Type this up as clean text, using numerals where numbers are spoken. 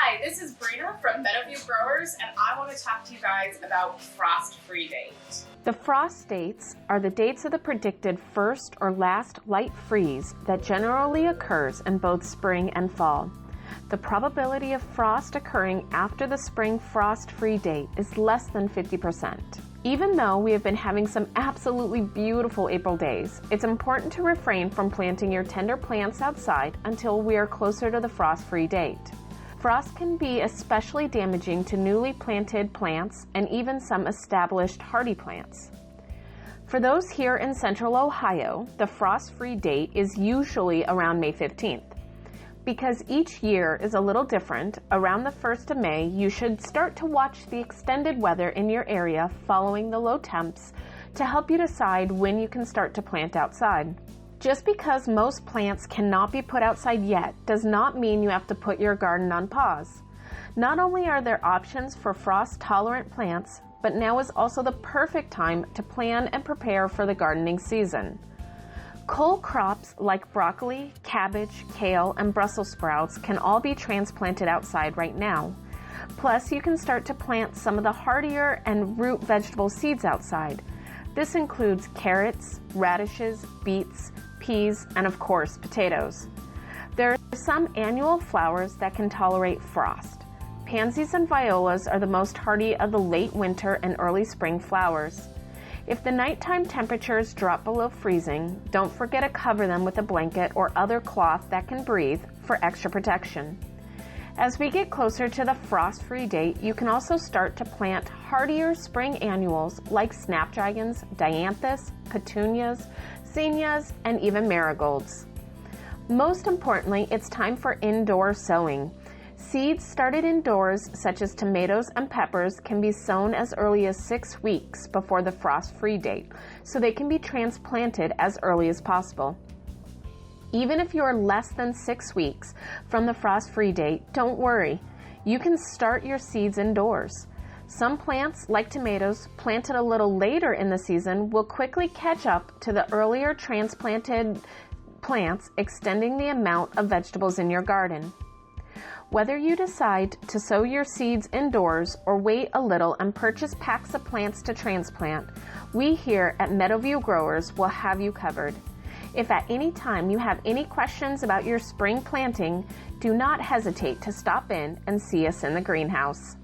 Hi, this is Brina from Meadowview Growers, and I want to talk to you guys about frost-free date. The frost dates are the dates of the predicted first or last light freeze that generally occurs in both spring and fall. The probability of frost occurring after the spring frost-free date is less than 50%. Even though we have been having some absolutely beautiful April days, it's important to refrain from planting your tender plants outside until we are closer to the frost-free date. Frost can be especially damaging to newly planted plants and even some established hardy plants. For those here in central Ohio, the frost-free date is usually around May 15th. Because each year is a little different, around the 1st of May, you should start to watch the extended weather in your area following the low temps to help you decide when you can start to plant outside. Just because most plants cannot be put outside yet does not mean you have to put your garden on pause. Not only are there options for frost-tolerant plants, but now is also the perfect time to plan and prepare for the gardening season. Cole crops like broccoli, cabbage, kale, and Brussels sprouts can all be transplanted outside right now. Plus, you can start to plant some of the hardier and root vegetable seeds outside. This includes carrots, radishes, beets, peas, and of course, potatoes. There are some annual flowers that can tolerate frost. Pansies and violas are the most hardy of the late winter and early spring flowers. If the nighttime temperatures drop below freezing, don't forget to cover them with a blanket or other cloth that can breathe for extra protection. As we get closer to the frost-free date, you can also start to plant hardier spring annuals like snapdragons, dianthus, petunias, zinnias, and even marigolds. Most importantly, it's time for indoor sowing. Seeds started indoors, such as tomatoes and peppers, can be sown as early as 6 weeks before the frost-free date, so they can be transplanted as early as possible. Even if you are less than 6 weeks from the frost-free date, don't worry. You can start your seeds indoors. Some plants, like tomatoes, planted a little later in the season will quickly catch up to the earlier transplanted plants, extending the amount of vegetables in your garden. Whether you decide to sow your seeds indoors or wait a little and purchase packs of plants to transplant, we here at Meadowview Growers will have you covered. If at any time you have any questions about your spring planting, do not hesitate to stop in and see us in the greenhouse.